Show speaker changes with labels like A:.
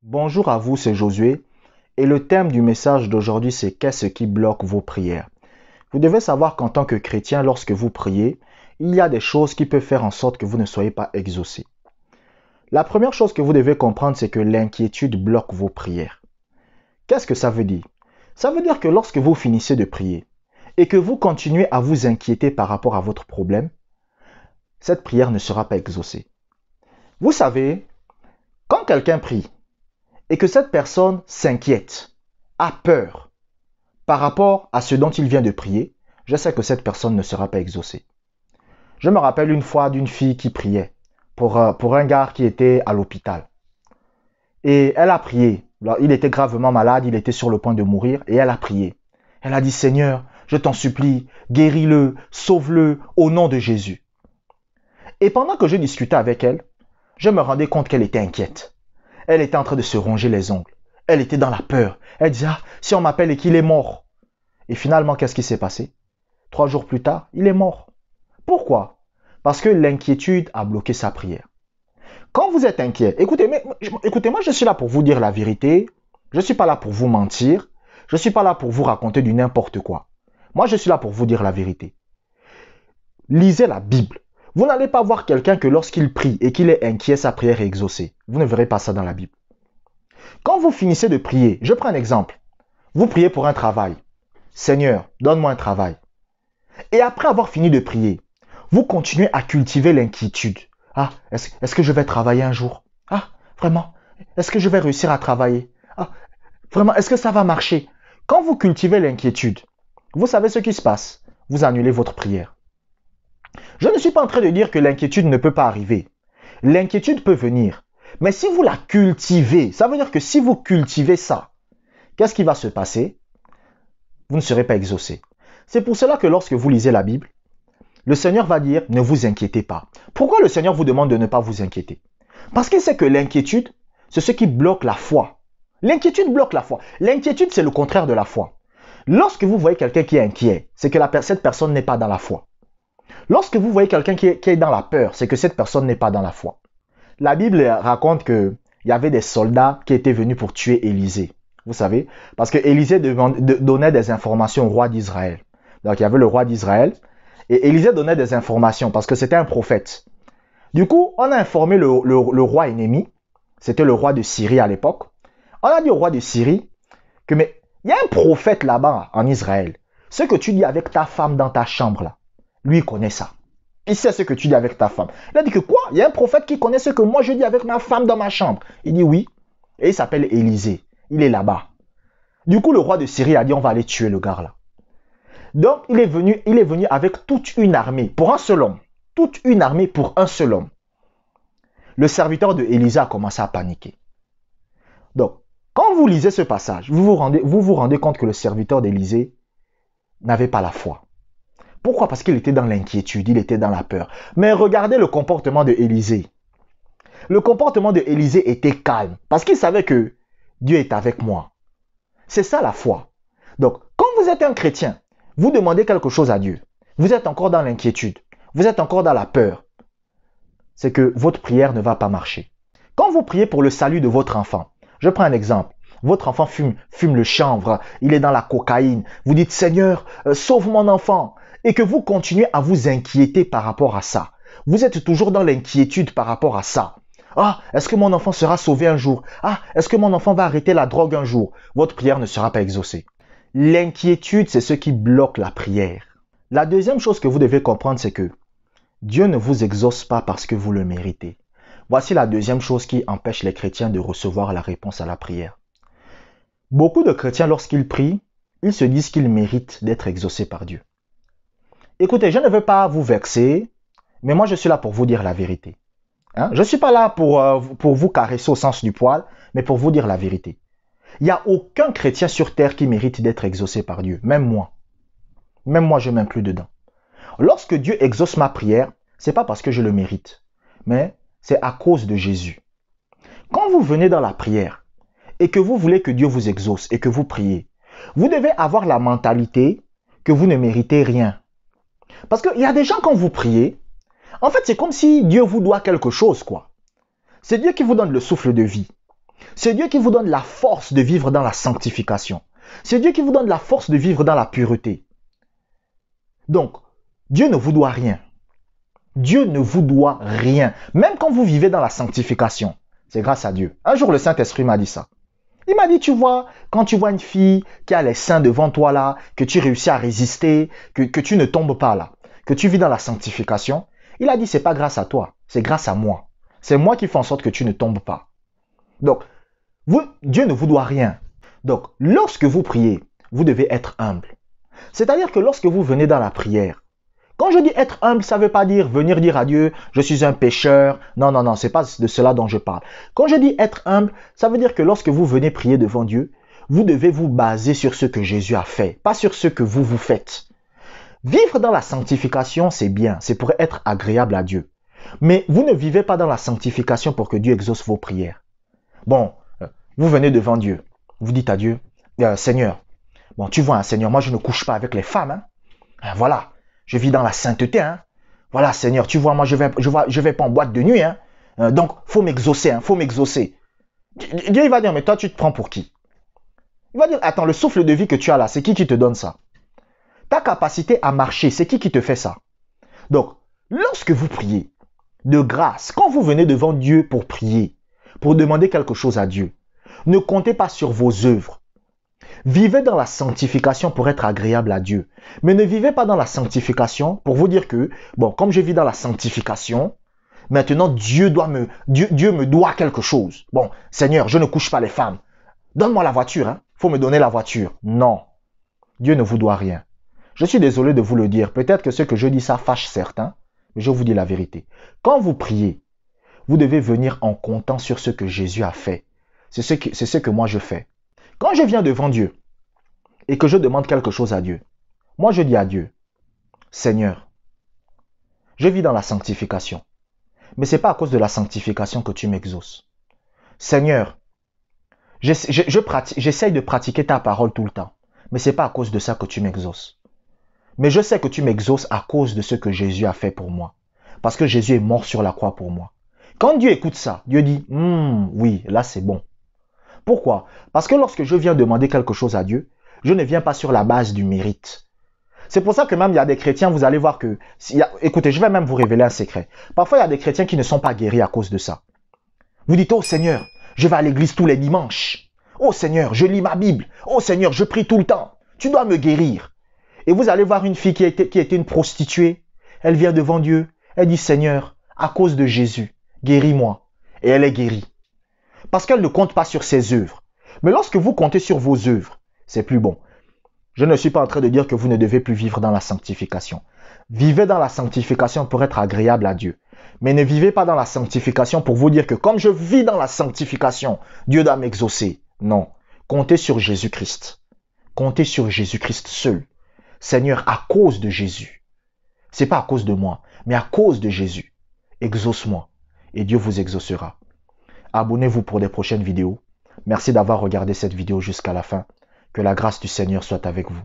A: Bonjour à vous, c'est Josué et le thème du message d'aujourd'hui c'est qu'est-ce qui bloque vos prières. Vous devez savoir qu'en tant que chrétien, lorsque vous priez, il y a des choses qui peuvent faire en sorte que vous ne soyez pas exaucé. La première chose que vous devez comprendre, c'est que l'inquiétude bloque vos prières. Qu'est-ce que ça veut dire? Ça veut dire que lorsque vous finissez de prier et que vous continuez à vous inquiéter par rapport à votre problème, cette prière ne sera pas exaucée. Vous savez, quand quelqu'un prie, et que cette personne s'inquiète, a peur par rapport à ce dont il vient de prier, je sais que cette personne ne sera pas exaucée. Je me rappelle une fois d'une fille qui priait pour un gars qui était à l'hôpital. Et elle a prié. Il était gravement malade, il était sur le point de mourir et elle a prié. Elle a dit, Seigneur, je t'en supplie, guéris-le, sauve-le au nom de Jésus. Et pendant que je discutais avec elle, je me rendais compte qu'elle était inquiète. Elle était en train de se ronger les ongles. Elle était dans la peur. Elle disait, ah, si on m'appelle et qu'il est mort. Et finalement, qu'est-ce qui s'est passé? 3 jours plus tard, il est mort. Pourquoi? Parce que l'inquiétude a bloqué sa prière. Quand vous êtes inquiet, écoutez, moi je suis là pour vous dire la vérité. Je ne suis pas là pour vous mentir. Je ne suis pas là pour vous raconter du n'importe quoi. Moi, je suis là pour vous dire la vérité. Lisez la Bible. Vous n'allez pas voir quelqu'un que lorsqu'il prie et qu'il est inquiet, sa prière est exaucée. Vous ne verrez pas ça dans la Bible. Quand vous finissez de prier, je prends un exemple. Vous priez pour un travail. Seigneur, donne-moi un travail. Et après avoir fini de prier, vous continuez à cultiver l'inquiétude. Ah, est-ce que je vais travailler un jour? Ah, vraiment? Est-ce que je vais réussir à travailler? Ah, vraiment, est-ce que ça va marcher? Quand vous cultivez l'inquiétude, vous savez ce qui se passe. Vous annulez votre prière. Je ne suis pas en train de dire que l'inquiétude ne peut pas arriver. L'inquiétude peut venir. Mais si vous la cultivez, ça veut dire que si vous cultivez ça, qu'est-ce qui va se passer? Vous ne serez pas exaucé. C'est pour cela que lorsque vous lisez la Bible, le Seigneur va dire, ne vous inquiétez pas. Pourquoi le Seigneur vous demande de ne pas vous inquiéter? Parce qu'il sait que l'inquiétude, c'est ce qui bloque la foi. L'inquiétude bloque la foi. L'inquiétude, c'est le contraire de la foi. Lorsque vous voyez quelqu'un qui est inquiet, c'est que cette personne n'est pas dans la foi. Lorsque vous voyez quelqu'un qui est dans la peur, c'est que cette personne n'est pas dans la foi. La Bible raconte qu'il y avait des soldats qui étaient venus pour tuer Élisée. Vous savez, parce que Élisée donnait des informations au roi d'Israël. Donc il y avait le roi d'Israël et Élisée donnait des informations parce que c'était un prophète. Du coup, on a informé le roi ennemi, c'était le roi de Syrie à l'époque. On a dit au roi de Syrie que mais il y a un prophète là-bas en Israël. Ce que tu dis avec ta femme dans ta chambre là, lui il connaît ça. Il sait ce que tu dis avec ta femme. Il a dit que quoi? Il y a un prophète qui connaît ce que moi je dis avec ma femme dans ma chambre. Il dit oui. Et il s'appelle Élisée. Il est là-bas. Du coup, le roi de Syrie a dit on va aller tuer le gars là. Donc, il est venu avec toute une armée pour un seul homme. Toute une armée pour un seul homme. Le serviteur de Élisée a commencé à paniquer. Donc, quand vous lisez ce passage, vous vous rendez compte que le serviteur d'Élisée n'avait pas la foi. Pourquoi? Parce qu'il était dans l'inquiétude, il était dans la peur. Mais regardez le comportement de Élisée. Le comportement de Élisée était calme parce qu'il savait que Dieu est avec moi. C'est ça la foi. Donc, quand vous êtes un chrétien, vous demandez quelque chose à Dieu. Vous êtes encore dans l'inquiétude. Vous êtes encore dans la peur. C'est que votre prière ne va pas marcher. Quand vous priez pour le salut de votre enfant, je prends un exemple. Votre enfant fume le chanvre, il est dans la cocaïne. Vous dites, Seigneur, sauve mon enfant. Et que vous continuez à vous inquiéter par rapport à ça. Vous êtes toujours dans l'inquiétude par rapport à ça. Ah, est-ce que mon enfant sera sauvé un jour? Ah, est-ce que mon enfant va arrêter la drogue un jour? Votre prière ne sera pas exaucée. L'inquiétude, c'est ce qui bloque la prière. La deuxième chose que vous devez comprendre, c'est que Dieu ne vous exauce pas parce que vous le méritez. Voici la deuxième chose qui empêche les chrétiens de recevoir la réponse à la prière. Beaucoup de chrétiens, lorsqu'ils prient, ils se disent qu'ils méritent d'être exaucés par Dieu. Écoutez, je ne veux pas vous vexer, mais moi je suis là pour vous dire la vérité. Hein? Je ne suis pas là pour vous caresser au sens du poil, mais pour vous dire la vérité. Il n'y a aucun chrétien sur terre qui mérite d'être exaucé par Dieu, même moi. Même moi, je m'inclus dedans. Lorsque Dieu exauce ma prière, ce n'est pas parce que je le mérite, mais c'est à cause de Jésus. Quand vous venez dans la prière et que vous voulez que Dieu vous exauce et que vous priez, vous devez avoir la mentalité que vous ne méritez rien. Parce qu'il y a des gens, quand vous priez, en fait, c'est comme si Dieu vous doit quelque chose, quoi. C'est Dieu qui vous donne le souffle de vie. C'est Dieu qui vous donne la force de vivre dans la sanctification. C'est Dieu qui vous donne la force de vivre dans la pureté. Donc, Dieu ne vous doit rien. Dieu ne vous doit rien. Même quand vous vivez dans la sanctification, c'est grâce à Dieu. Un jour, le Saint-Esprit m'a dit ça. Il m'a dit, tu vois, quand tu vois une fille qui a les seins devant toi là, que tu réussis à résister, que tu ne tombes pas là, que tu vis dans la sanctification, il a dit, c'est pas grâce à toi, c'est grâce à moi. C'est moi qui fais en sorte que tu ne tombes pas. Donc, Dieu ne vous doit rien. Donc, lorsque vous priez, vous devez être humble. C'est-à-dire que lorsque vous venez dans la prière, quand je dis être humble, ça ne veut pas dire venir dire à Dieu, je suis un pécheur. Non, non, non, ce n'est pas de cela dont je parle. Quand je dis être humble, ça veut dire que lorsque vous venez prier devant Dieu, vous devez vous baser sur ce que Jésus a fait, pas sur ce que vous faites. Vivre dans la sanctification, c'est bien, c'est pour être agréable à Dieu. Mais vous ne vivez pas dans la sanctification pour que Dieu exauce vos prières. Bon, vous venez devant Dieu, vous dites à Dieu, Seigneur, bon, tu vois, Seigneur, moi je ne couche pas avec les femmes, voilà. Je vis dans la sainteté. Voilà, Seigneur, tu vois, moi, je vais pas en boîte de nuit. Donc, faut m'exaucer. Faut m'exaucer. Dieu, il va dire, mais toi, tu te prends pour qui? Il va dire, attends, le souffle de vie que tu as là, c'est qui te donne ça? Ta capacité à marcher, c'est qui te fait ça? Donc, lorsque vous priez, de grâce, quand vous venez devant Dieu pour prier, pour demander quelque chose à Dieu, ne comptez pas sur vos œuvres. Vivez dans la sanctification pour être agréable à Dieu. Mais ne vivez pas dans la sanctification pour vous dire que, bon, comme je vis dans la sanctification, maintenant Dieu me doit quelque chose. Bon, Seigneur, je ne couche pas les femmes. Donne-moi la voiture, faut me donner la voiture. Non, Dieu ne vous doit rien. Je suis désolé de vous le dire. Peut-être que ce que je dis, ça fâche certains, mais je vous dis la vérité. Quand vous priez, vous devez venir en comptant sur ce que Jésus a fait. C'est ce que moi je fais. Quand je viens devant Dieu et que je demande quelque chose à Dieu, moi je dis à Dieu, Seigneur, je vis dans la sanctification, mais ce n'est pas à cause de la sanctification que tu m'exauces. Seigneur, j'essaye de pratiquer ta parole tout le temps, mais ce n'est pas à cause de ça que tu m'exauces. Mais je sais que tu m'exauces à cause de ce que Jésus a fait pour moi, parce que Jésus est mort sur la croix pour moi. Quand Dieu écoute ça, Dieu dit, oui, là c'est bon. Pourquoi? Parce que lorsque je viens demander quelque chose à Dieu, je ne viens pas sur la base du mérite. C'est pour ça que même il y a des chrétiens, vous allez voir que... écoutez, je vais même vous révéler un secret. Parfois, il y a des chrétiens qui ne sont pas guéris à cause de ça. Vous dites, oh Seigneur, je vais à l'église tous les dimanches. Oh Seigneur, je lis ma Bible. Oh Seigneur, je prie tout le temps. Tu dois me guérir. Et vous allez voir une fille qui était une prostituée. Elle vient devant Dieu. Elle dit, Seigneur, à cause de Jésus, guéris-moi. Et elle est guérie. Parce qu'elle ne compte pas sur ses œuvres. Mais lorsque vous comptez sur vos œuvres, c'est plus bon. Je ne suis pas en train de dire que vous ne devez plus vivre dans la sanctification. Vivez dans la sanctification pour être agréable à Dieu. Mais ne vivez pas dans la sanctification pour vous dire que comme je vis dans la sanctification, Dieu doit m'exaucer. Non. Comptez sur Jésus-Christ. Comptez sur Jésus-Christ seul. Seigneur, à cause de Jésus. Ce n'est pas à cause de moi, mais à cause de Jésus. Exauce-moi. Et Dieu vous exaucera. Abonnez-vous pour des prochaines vidéos. Merci d'avoir regardé cette vidéo jusqu'à la fin. Que la grâce du Seigneur soit avec vous.